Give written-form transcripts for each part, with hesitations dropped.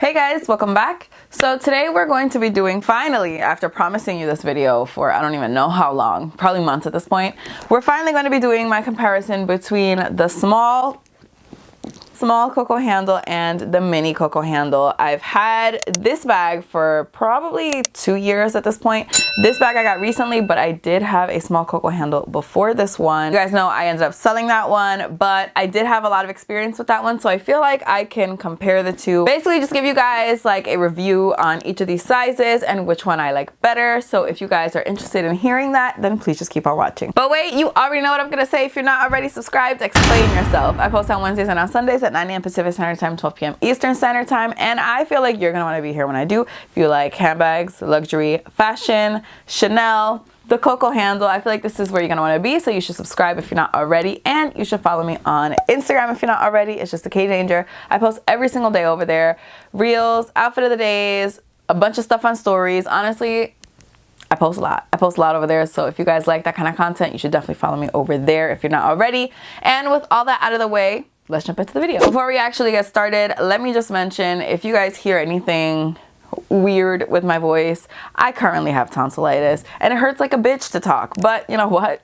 Hey guys, welcome back. So today we're going to be doing, finally, after promising you this video for I don't even know how long, probably months at this point, we're finally going to be doing my comparison between the small Coco handle and the mini Coco handle. I've had this bag for probably 2 years at this point. This bag I got recently, but I did have a small Coco handle before this one. You guys know I ended up selling that one, but I did have a lot of experience with that one, so I feel like I can compare the two. Basically just give you guys like a review on each of these sizes and which one I like better. So if you guys are interested in hearing that, then please just keep on watching. But wait, you already know what I'm gonna say. If you're not already subscribed, explain yourself. I post on Wednesdays and on Sundays at 9 a.m. Pacific Standard Time, 12 p.m. Eastern Standard Time, and I feel like you're gonna want to be here when I do. If you like handbags, luxury, fashion, Chanel, the Coco handle, I feel like this is where you're gonna want to be, so you should subscribe if you're not already, and you should follow me on Instagram if you're not already. It's just a K Danger. I post every single day over there. Reels, outfit of the days, a bunch of stuff on stories. Honestly, I post a lot. I post a lot over there, so if you guys like that kind of content, you should definitely follow me over there if you're not already. And with all that out of the way, let's jump into the video. Before we actually get started, let me just mention, if you guys hear anything weird with my voice, I currently have tonsillitis and it hurts like a bitch to talk, but you know what?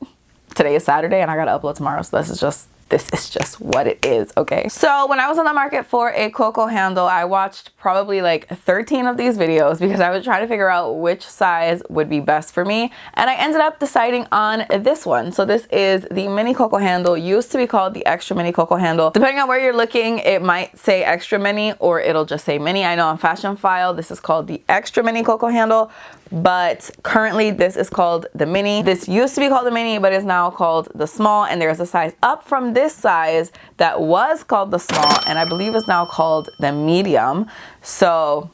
Today is Saturday and I gotta upload tomorrow, so this is just what it is, okay? So when I was on the market for a Coco handle, I watched probably like 13 of these videos because I was trying to figure out which size would be best for me, and I ended up deciding on this one. So this is the mini Coco handle. Used to be called the extra mini Coco handle. Depending on where you're looking, it might say extra mini or it'll just say mini. I know on Fashion File this is called the extra mini Coco handle, but currently this is called the mini. This used to be called the mini, but is now called the small, and there's a size up from this size that was called the small and I believe is now called the medium. So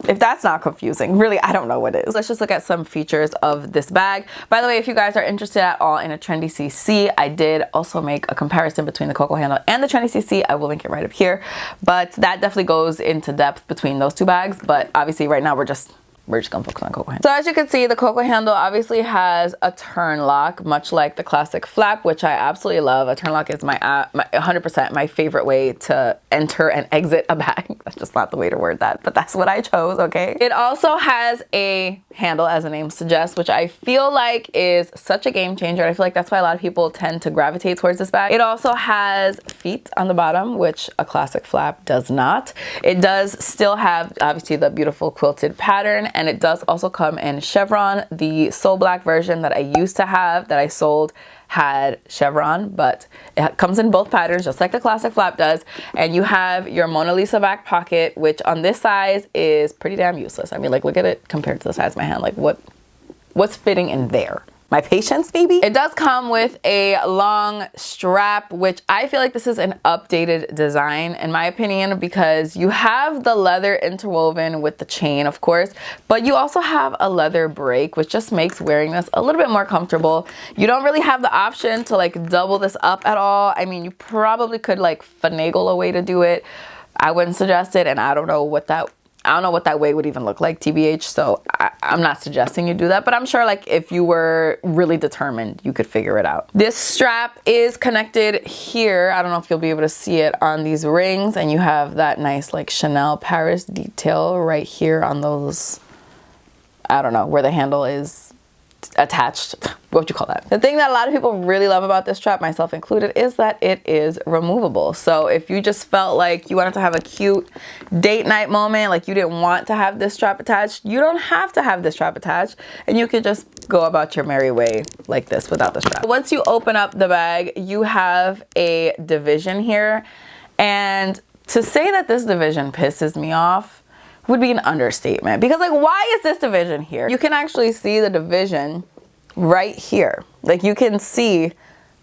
if that's not confusing, really, I don't know what is. Let's just look at some features of this bag. By the way, if you guys are interested at all in a trendy CC, I did also make a comparison between the Coco handle and the trendy CC. I will link it right up here, but that definitely goes into depth between those two bags. But obviously right now we're just gonna focus on Coco handle. So as you can see, the Coco handle obviously has a turn lock, much like the classic flap, which I absolutely love. A turn lock is my 100% my favorite way to enter and exit a bag. That's just not the way to word that, but that's what I chose, okay? It also has a handle, as the name suggests, which I feel like is such a game changer. I feel like that's why a lot of people tend to gravitate towards this bag. It also has feet on the bottom, which a classic flap does not. It does still have obviously the beautiful quilted pattern, and it does also come in chevron. The Soul Black version that I used to have, that I sold, had chevron, but it comes in both patterns, just like the classic flap does. And you have your Mona Lisa back pocket, which on this size is pretty damn useless. I mean, like, look at it compared to the size of my hand. Like, what's fitting in there? My patience, maybe? It does come with a long strap, which I feel like this is an updated design in my opinion, because you have the leather interwoven with the chain, of course, but you also have a leather break, which just makes wearing this a little bit more comfortable. You don't really have the option to like double this up at all. I mean, you probably could like finagle a way to do it. I wouldn't suggest it, and I don't know what that way would even look like, TBH, so I'm not suggesting you do that, but I'm sure like if you were really determined, you could figure it out. This strap is connected here. I don't know if you'll be able to see it on these rings, and you have that nice like Chanel Paris detail right here on those, I don't know, where the handle is attached. What would you call that? The thing that a lot of people really love about this strap, myself included, is that it is removable. So if you just felt like you wanted to have a cute date night moment, like you didn't want to have this strap attached, you don't have to have this strap attached, and you could just go about your merry way like this without the strap. Once you open up the bag, you have a division here, and to say that this division pisses me off would be an understatement, because like, why is this division here? You can actually see the division right here. Like, you can see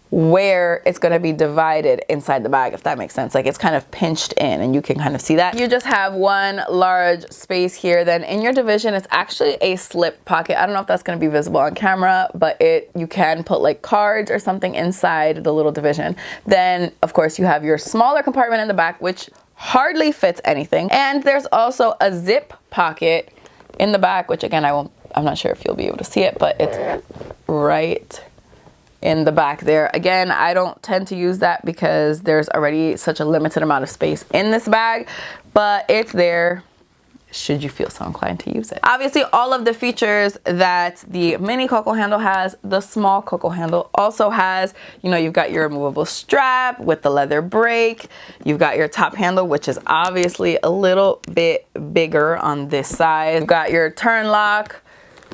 where it's going to be divided inside the bag, if that makes sense. Like, it's kind of pinched in, and you can kind of see that. You just have one large space here. Then in your division, it's actually a slip pocket. I don't know if that's going to be visible on camera, but you can put like cards or something inside the little division. Then of course you have your smaller compartment in the back, which hardly fits anything, and there's also a zip pocket in the back, which again I'm not sure if you'll be able to see it, but it's right in the back there. Again, I don't tend to use that because there's already such a limited amount of space in this bag, but it's there should you feel so inclined to use it. Obviously, all of the features that the mini Coco handle has, the small Coco handle also has. You know, you've got your removable strap with the leather brake. You've got your top handle, which is obviously a little bit bigger on this side. You've got your turn lock.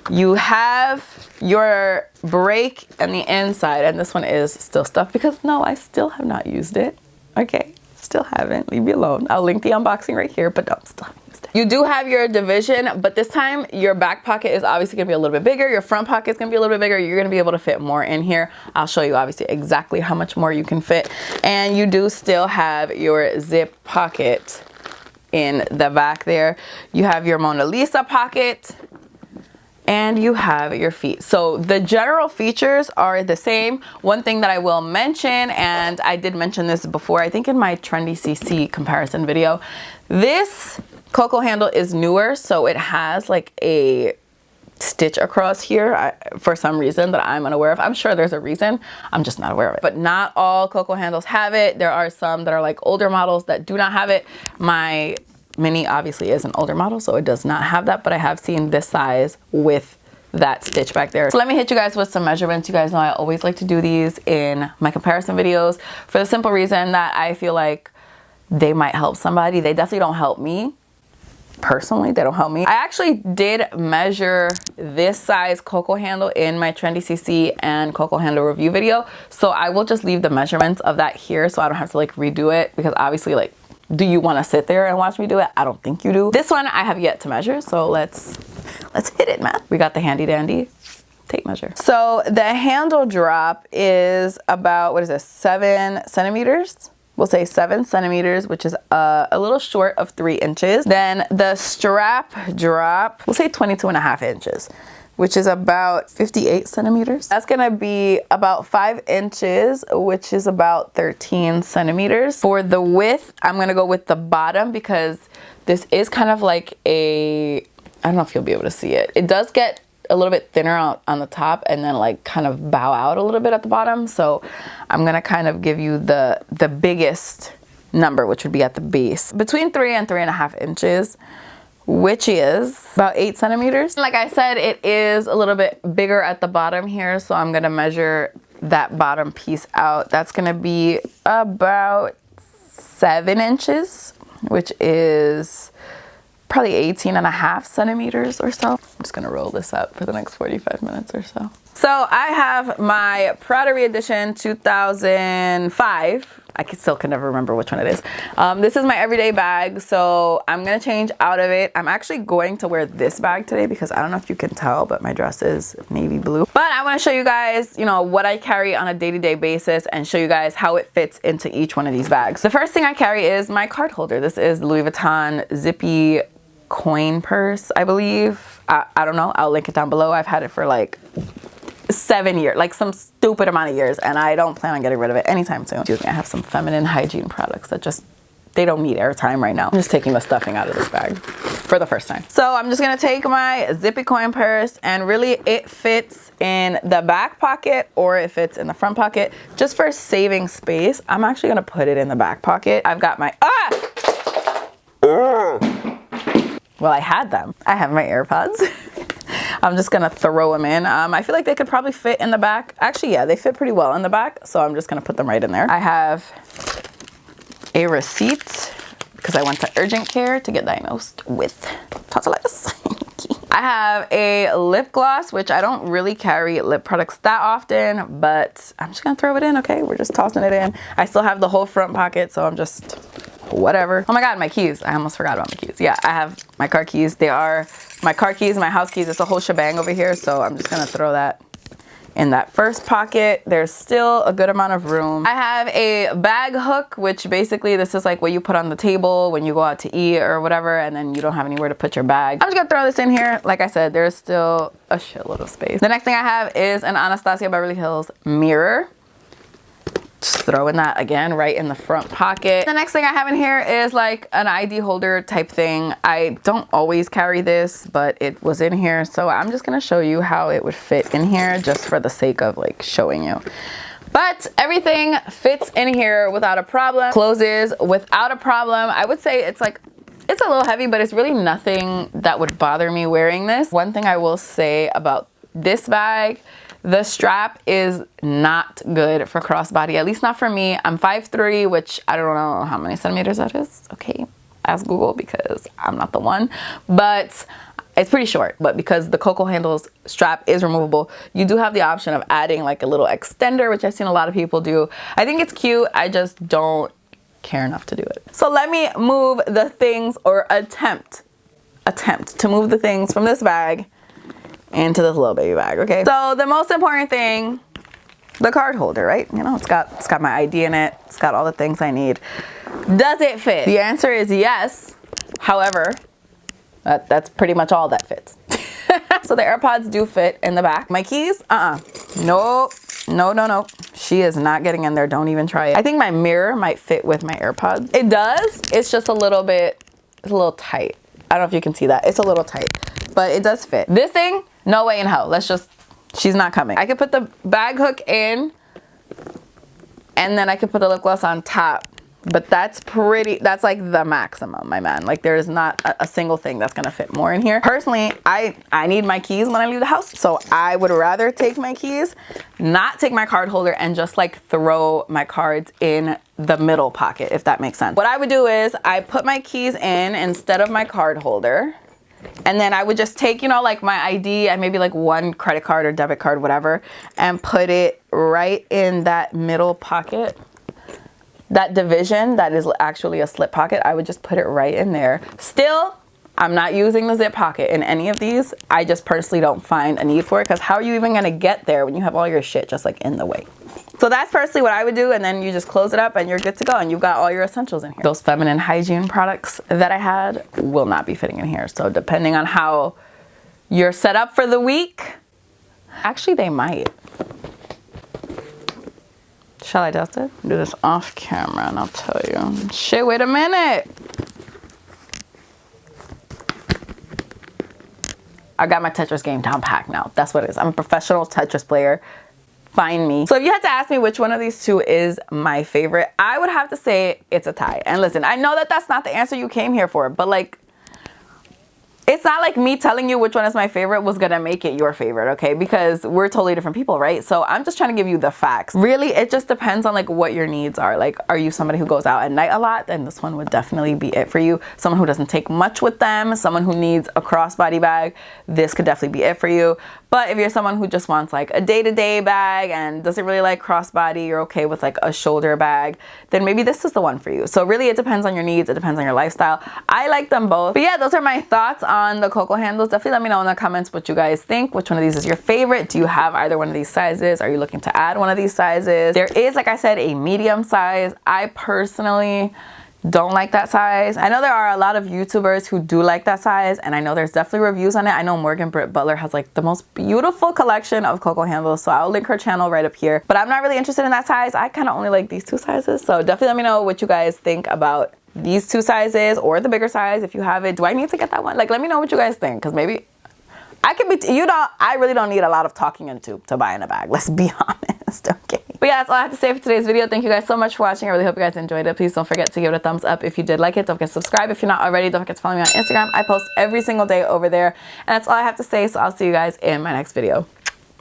You have your brake on the inside, and this one is still stuffed because no, I still have not used it. Okay, still haven't. Leave me alone. I'll link the unboxing right here, but no, still haven't. You do have your division, but this time your back pocket is obviously gonna be a little bit bigger. Your front pocket is gonna be a little bit bigger. You're gonna be able to fit more in here. I'll show you obviously exactly how much more you can fit. And you do still have your zip pocket in the back there. You have your Mona Lisa pocket, and you have your feet. So the general features are the same. One thing that I will mention, and I did mention this before, I think in my Trendy CC comparison video, this Coco handle is newer, so it has like a stitch across here for some reason that I'm unaware of. I'm sure there's a reason, I'm just not aware of it. But not all Coco handles have it. There are some that are like older models that do not have it. My mini obviously is an older model, so it does not have that, but I have seen this size with that stitch back there. So let me hit you guys with some measurements. You guys know I always like to do these in my comparison videos for the simple reason that I feel like they might help somebody. They definitely don't help me. Personally, they don't help me. I actually did measure this size Coco handle in my Trendy CC and Coco handle review video. So I will just leave the measurements of that here so I don't have to like redo it, because obviously, like, do you want to sit there and watch me do it? I don't think you do. This one I have yet to measure, so let's hit it, man. We got the handy dandy tape measure. So the handle drop is about, what is this, 7 centimeters? We'll say 7 centimeters, which is a little short of 3 inches. Then the strap drop, we'll say 22.5 inches, which is about 58 centimeters. That's gonna be about 5 inches, which is about 13 centimeters. For the width, I'm gonna go with the bottom because this is kind of like a, I don't know if you'll be able to see it. It does get a little bit thinner on the top and then like kind of bow out a little bit at the bottom. So I'm gonna kind of give you the biggest number, which would be at the base, between 3 and 3.5 inches, which is about 8 centimeters. Like I said, it is a little bit bigger at the bottom here, so I'm gonna measure that bottom piece out. That's gonna be about 7 inches, which is probably 18.5 centimeters or so. I'm just gonna roll this up for the next 45 minutes or so. So I have my Prada Edition 2005. I still can never remember which one it is. This is my everyday bag, so I'm gonna change out of it. I'm actually going to wear this bag today because I don't know if you can tell, but my dress is navy blue. But I wanna show you guys, you know, what I carry on a day-to-day basis and show you guys how it fits into each one of these bags. The first thing I carry is my card holder. This is Louis Vuitton zippy coin purse, I believe. I don't know, I'll link it down below. I've had it for like 7 years, like some stupid amount of years, and I don't plan on getting rid of it anytime soon. Excuse me, I have some feminine hygiene products that just, they don't need airtime right now. I'm just taking the stuffing out of this bag for the first time. So I'm just gonna take my zippy coin purse, and really it fits in the back pocket or it fits in the front pocket. Just for saving space, I'm actually gonna put it in the back pocket. I've got my, well, I had them. I have my AirPods. I'm just gonna throw them in. I feel like they could probably fit in the back. Actually, yeah, they fit pretty well in the back, so I'm just gonna put them right in there. I have a receipt because I went to urgent care to get diagnosed with tonsillitis. I have a lip gloss, which I don't really carry lip products that often, but I'm just gonna throw it in, okay? We're just tossing it in. I still have the whole front pocket, so I'm just whatever. Oh my God, my keys. I almost forgot about my keys. Yeah, I have my car keys. They are my car keys, my house keys. It's a whole shebang over here, so I'm just gonna throw that in that first pocket. There's still a good amount of room. I have a bag hook, which basically this is like what you put on the table when you go out to eat or whatever, and then you don't have anywhere to put your bag. I'm just gonna throw this in here. Like I said, there's still a shitload of space. The next thing I have is an Anastasia Beverly Hills mirror. Just throwing that again right in the front pocket. The next thing I have in here is like an ID holder type thing. I don't always carry this, but it was in here, so I'm just gonna show you how it would fit in here just for the sake of like showing you. But everything fits in here without a problem, closes without a problem. I would say it's like It's a little heavy, but it's really nothing that would bother me wearing this. One thing I will say about this bag, the strap is not good for crossbody, at least not for me. I'm 5'3", which I don't know how many centimeters that is. Okay, ask Google because I'm not the one. But it's pretty short, but because the Coco handles strap is removable, you do have the option of adding like a little extender, which I've seen a lot of people do. I think it's cute. I just don't care enough to do it. So let me move the things, or attempt to move the things from this bag into this little baby bag, okay? So the most important thing, the card holder, right? You know, it's got my ID in it. It's got all the things I need. Does it fit? The answer is yes. However, that's pretty much all that fits. So the AirPods do fit in the back. My keys, no. She is not getting in there. Don't even try it. I think my mirror might fit with my AirPods. It does. It's just a little tight. I don't know if you can see that. It's a little tight, but it does fit. This thing, no way in hell. She's not coming. I could put the bag hook in, and then I could put the lip gloss on top. But that's like the maximum, my man. Like there's not a single thing that's gonna fit more in here. Personally, I need my keys when I leave the house. So I would rather take my keys, not take my card holder, and just like throw my cards in the middle pocket, if that makes sense. What I would do is I put my keys in instead of my card holder. And then I would just take, you know, like my ID and maybe like one credit card or debit card, whatever, and put it right in that middle pocket. That division that is actually a slip pocket, I would just put it right in there. Still, I'm not using the zip pocket in any of these. I just personally don't find a need for it, because how are you even gonna get there when you have all your shit just like in the way? So that's personally what I would do, and then you just close it up and you're good to go, and you've got all your essentials in here. Those feminine hygiene products that I had will not be fitting in here. So depending on how you're set up for the week, actually they might. Shall I test it? Do this off camera and I'll tell you. Shit, wait a minute. I got my Tetris game down packed now. That's what it is. I'm a professional Tetris player. Find me. So if you had to ask me which one of these two is my favorite, I would have to say it's a tie. And listen, I know that that's not the answer you came here for, but like, it's not like me telling you which one is my favorite was gonna make it your favorite, okay? Because we're totally different people, right? So I'm just trying to give you the facts. Really, it just depends on like what your needs are. Like, are you somebody who goes out at night a lot? Then this one would definitely be it for you. Someone who doesn't take much with them, someone who needs a crossbody bag, this could definitely be it for you. But if you're someone who just wants like a day-to-day bag and doesn't really like crossbody, you're okay with like a shoulder bag, then maybe this is the one for you. So really it depends on your needs, it depends on your lifestyle. I like them both. But yeah, those are my thoughts on the Coco handles. Definitely let me know in the comments what you guys think. Which one of these is your favorite? Do you have either one of these sizes? Are you looking to add one of these sizes? There is, like I said, a medium size. I personally don't like that size. I know there are a lot of YouTubers who do like that size, and I know there's definitely reviews on it. I know Morgan Britt Butler has like the most beautiful collection of Coco handles, so I'll link her channel right up here. But I'm not really interested in that size. I kind of only like these two sizes, so definitely let me know what you guys think about these two sizes or the bigger size if you have it. Do I need to get that one? Like, let me know what you guys think, because maybe I could be, I really don't need a lot of talking into to buy in a bag. Let's be honest, okay? But yeah, that's all I have to say for today's video. Thank you guys so much for watching. I really hope you guys enjoyed it. Please don't forget to give it a thumbs up if you did like it. Don't forget to subscribe if you're not already. Don't forget to follow me on Instagram. I post every single day over there. And that's all I have to say. So I'll see you guys in my next video.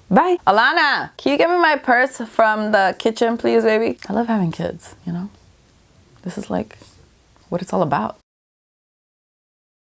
Bye. Alana, can you give me my purse from the kitchen, please, baby? I love having kids, you know? This is like what it's all about.